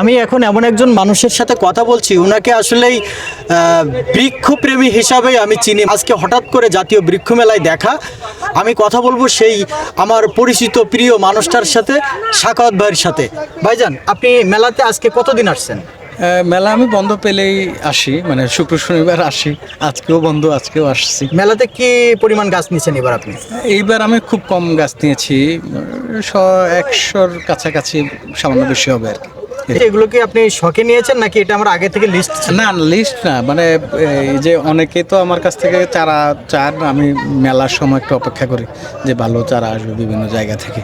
আমি এখন এমন একজন মানুষের সাথে কথা বলছি, ওনাকে আসলেই বৃক্ষপ্রেমী হিসাবে আমি চিনি। আজকে হঠাৎ করে জাতীয় বৃক্ষ মেলায় দেখা, আমি কথা বলবো সেই আমার পরিচিত প্রিয় মানুষটার সাথে, সাখাওয়াত ভাইয়ের সাথে। ভাইজান, আপনি মেলাতে আজকে কতদিন আসছেন? মেলা আমি বন্ধ পেলেই আসি, মানে শুক্র শনিবার আসি। আজকেও বন্ধ, আজকেও আসছি। মেলাতে কি পরিমাণ গাছ নিচ্ছেন এবার আপনি? এইবার আমি খুব কম গাছ নিয়েছি, 100-র কাছাকাছি, সামান্য বেশি হবে আর কি। এগুলো কি আপনি শখে নিয়েছেন নাকি এটা আমার আগে থেকে লিস্ট? না, লিস্ট না, মানে এই যে অনেকে তো আমার কাছ থেকে চারা চান, আমি মেলার সময় একটু অপেক্ষা করি যে ভালো চারা আসবে বিভিন্ন জায়গা থেকে।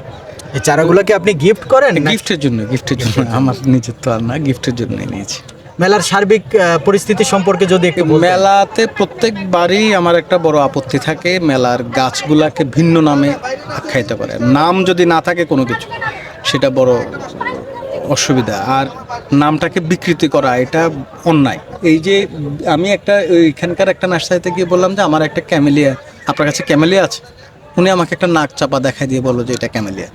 এই চারাগুলো কি আপনি গিফট করেন? গিফটের জন্য, আমার নিজের তো আর না, গিফটের জন্যই নিয়েছি। মেলার সার্বিক পরিস্থিতি সম্পর্কে যদি একটু বলতেন। মেলাতে প্রত্যেকবারই আমার একটা বড় আপত্তি থাকে, মেলার গাছগুলাকে ভিন্ন নামে আখ্যায়িত করে। নাম যদি না থাকে কোনো কিছু, সেটা বড় অসুবিধা। আর নামটাকে বিকৃতি করা, এটা অন্যায়। এই যে আমি এখানকার একটা নার্সারিতে গিয়ে বললাম যে আমার একটা ক্যামেলিয়া, আপনার কাছে ক্যামেলিয়া আছে? উনি আমাকে একটা নাক চাপা দেখাই দিয়ে বললো যে এটা ক্যামেলিয়া।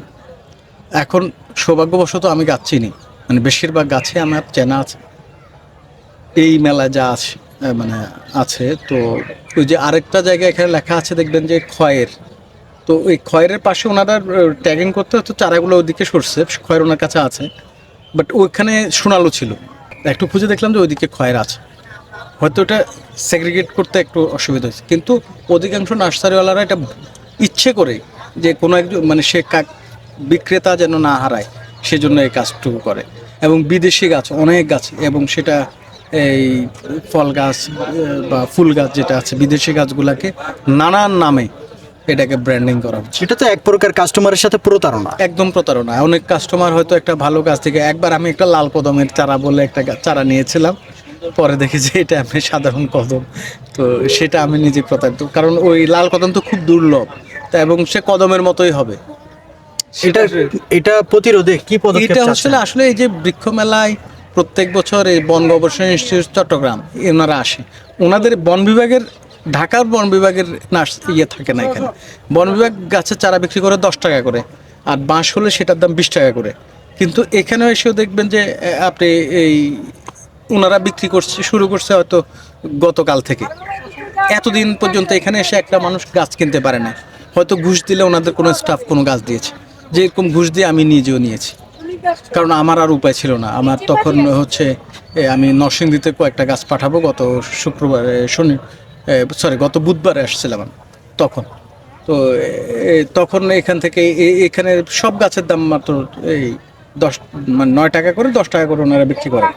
এখন সৌভাগ্যবশত আমি গাছ চিনি, মানে বেশিরভাগ গাছে আমার চেনা আছে। এই মেলা যা আছে মানে আছে, তো ওই যে আরেকটা জায়গায় এখানে লেখা আছে দেখবেন যে খয়ের, তো ওই খয়ের পাশে ওনারা ট্যাগিং করতে হতো, চারাগুলো ওইদিকে সরছে, খয়ের ওনার কাছে আছে, বাট ওইখানে সোনালো ছিল। একটু খুঁজে দেখলাম যে ওইদিকে খয়ের আছে, হয়তো ওটা সেগ্রিগেট করতে একটু অসুবিধা হয়েছে। কিন্তু অধিকাংশ নার্সারিওয়ালারা এটা ইচ্ছে করে, যে কোনো একজন মানে সে বিক্রেতা যেন না হারায়, সেজন্য এই কাজটুকু করে। এবং বিদেশি গাছ, অনেক গাছ, এবং সেটা এই ফল গাছ বা ফুল গাছ যেটা আছে, বিদেশি গাছগুলাকে নানান নামে এটাকে ব্র্যান্ডিং করা হচ্ছে। এটা তো এক প্রকার কাস্টমারের সাথে প্রতারণা। একদম প্রতারণা। অনেক কাস্টমার হয়তো একটা ভালো গাছ থেকে, একবার আমি একটা লাল কদমের চারা বলে একটা চারা নিয়েছিলাম, পরে দেখি যে এটা আমি সাধারণ কদম, তো সেটা আমি নিজে প্রতারিত, কারণ ওই লাল কদম তো খুব দুর্লভ, তা এবং সে কদমের মতোই হবে। এটা এটা প্রতিরোধে কি পদক্ষেপ এটা চাচ্ছেন? আসলে এই যে বৃক্ষ মেলায় প্রত্যেক বছর এই বন গবেষণা ইনস্টিটিউট চট্টগ্রাম ওনারা আসে, ওনাদের বন বিভাগের, ঢাকার বন বিভাগের থাকে না এখানে। বন বিভাগ গাছের চারা বিক্রি করে 10 টাকা করে, আর বাঁশ হলে সেটার দাম 20 টাকা করে। কিন্তু এখানেও এসেও দেখবেন যে আপনি এই ওনারা বিক্রি শুরু করছে হয়তো গতকাল থেকে। এতদিন পর্যন্ত এখানে এসে একটা মানুষ গাছ কিনতে পারে না, হয়তো ঘুষ দিলে ওনাদের কোনো স্টাফ কোনো গাছ দিয়েছে। যে এরকম ঘুষ দিয়ে আমি নিজেও নিয়েছি, কারণ আমার আর উপায় ছিল না। আমার তখন হচ্ছে আমি নরসিংদীতে কয়েকটা গাছ পাঠাবো, গত শুক্রবারে গত বুধবারে আসছিলাম আমি তখন। তো তখন এখান থেকে এখানে সব গাছের দাম মাত্র এই 9 টাকা করে, 10 টাকা করে ওনারা বিক্রি করে।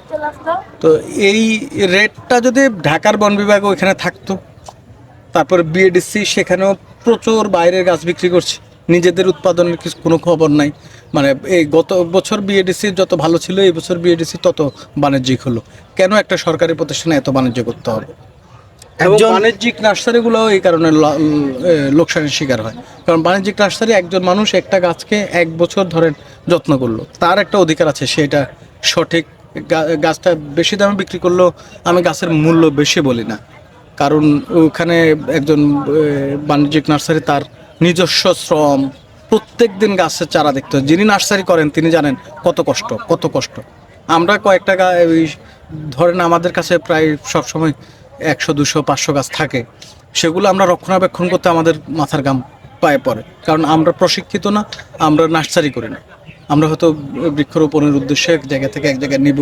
তো এই রেটটা যদি ঢাকার বন বিভাগ ওইখানে থাকতো, তারপরে বিএডিসি সেখানেও প্রচুর বাইরের গাছ বিক্রি করছে, নিজেদের উৎপাদনের কিছু কোনো খবর নাই। মানে এই গত বছর বিএডিসি যত ভালো ছিল, এই বছর বিএডিসি তত বাণিজ্যিক হলো। কেন একটা সরকারি প্রতিষ্ঠানে এত বাণিজ্য করতে হবে? এবং বাণিজ্যিক নার্সারিগুলোও এই কারণে লোকসানের শিকার হয়, কারণ বাণিজ্যিক নার্সারি একজন মানুষ একটা গাছকে 1 বছর ধরে যত্ন করলো, তার একটা অধিকার আছে, সেটা সঠিক গাছটা বেশি দামে বিক্রি করলেও আমি গাছের মূল্য বেশি বলি না, কারণ ওখানে একজন বাণিজ্যিক নার্সারি তার নিজস্ব শ্রম, প্রত্যেক দিন গাছের চারা দেখতে হয়। যিনি নার্সারি করেন তিনি জানেন কত কষ্ট। আমরা কয়েকটা ধরেন আমাদের কাছে প্রায় সবসময় 100, 200, 500 গাছ থাকে, সেগুলো আমরা রক্ষণাবেক্ষণ করতে আমাদের মাথার ঘাম পায়ে পড়ে, কারণ আমরা প্রশিক্ষিত না, আমরা নার্সারি করি না। আমরা হয়তো বৃক্ষরোপণের উদ্দেশ্যে এক জায়গা থেকে এক জায়গায় নিব।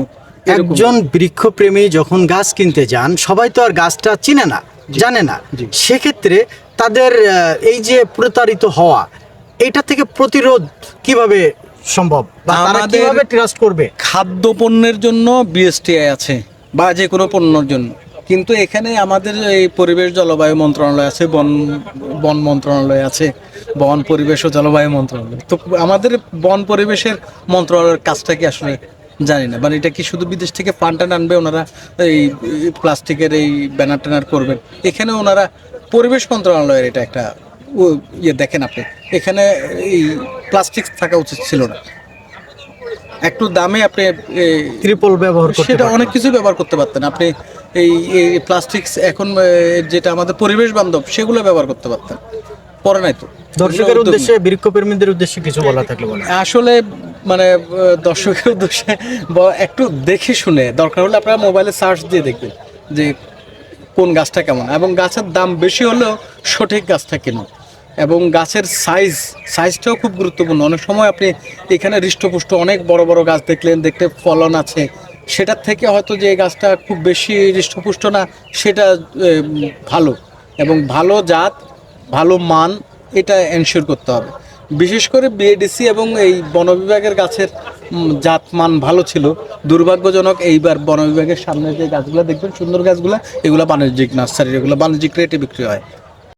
একজন বৃক্ষপ্রেমী যখন গাছ কিনতে যান, সবাই তো আর গাছটা চিনে না, জানে না। সেক্ষেত্রে তাদের এই যে প্রতারিত হওয়া, এটা থেকে প্রতিরোধ কিভাবে সম্ভব, বা তারা কিভাবে ট্রাস্ট করবে? খাদ্য পণ্যের জন্য বিএসটিআই আছে, বা যে কোনো পণ্যের জন্য, কিন্তু এখানে আমাদের এই পরিবেশ জলবায়ু মন্ত্রণালয় আছে, বন মন্ত্রণালয় আছে, বন পরিবেশ ও জলবায়ু মন্ত্রণালয়। তো আমাদের বন পরিবেশের মন্ত্রণালয়ের কাজটা কি আসলে জানি না, মানে এটা কি শুধু বিদেশ থেকে ফান্ড আনবে, ওনারা এই প্লাস্টিকের এই ব্যানার ট্যানার করবেন? এখানে ওনারা পরিবেশ মন্ত্রণালয়ের এটা একটা দেখেন আপনি, এখানে এই প্লাস্টিক থাকা উচিত ছিল না। একটু দামে আপনি ত্রিপল ব্যবহার করতে সেটা অনেক কিছু ব্যবহার করতে পারতেন আপনি। এই প্লাস্টিক এখন যেটা আমাদের পরিবেশ বান্ধব, সেগুলো ব্যবহার করতে পারতেন, পরে নাই তো। দর্শকের উদ্দেশ্যে, বৃক্ষপ্রেমীদের উদ্দেশ্যে কিছু বলা থাকলে বলেন। আসলে মানে দর্শকের উদ্দেশ্যে একটু দেখে শুনে, দরকার হলে আপনারা মোবাইলে সার্চ দিয়ে দেখবেন যে কোন গাছটা কেমন, এবং গাছের দাম বেশি হলেও সঠিক গাছটা কিনুন। এবং গাছের সাইজটাও খুব গুরুত্বপূর্ণ। অনেক সময় আপনি এখানে হৃষ্টপুষ্ট অনেক বড় বড় গাছ দেখলেন, দেখতে ফলন আছে, সেটার থেকে হয়তো যে গাছটা খুব বেশি হৃষ্টপুষ্ট না, সেটা ভালো, এবং ভালো জাত, ভালো মান, এটা এনশিওর করতে হবে। বিশেষ করে বিএডিসি এবং এই বন বিভাগের গাছের জাত মান ভালো ছিল। দুর্ভাগ্যজনক এইবার বন বিভাগের সামনে যে গাছগুলো দেখবেন সুন্দর গাছগুলো, এগুলো বাণিজ্যিক নার্সারি, এগুলো বাণিজ্যিক রেটে বিক্রি হয়।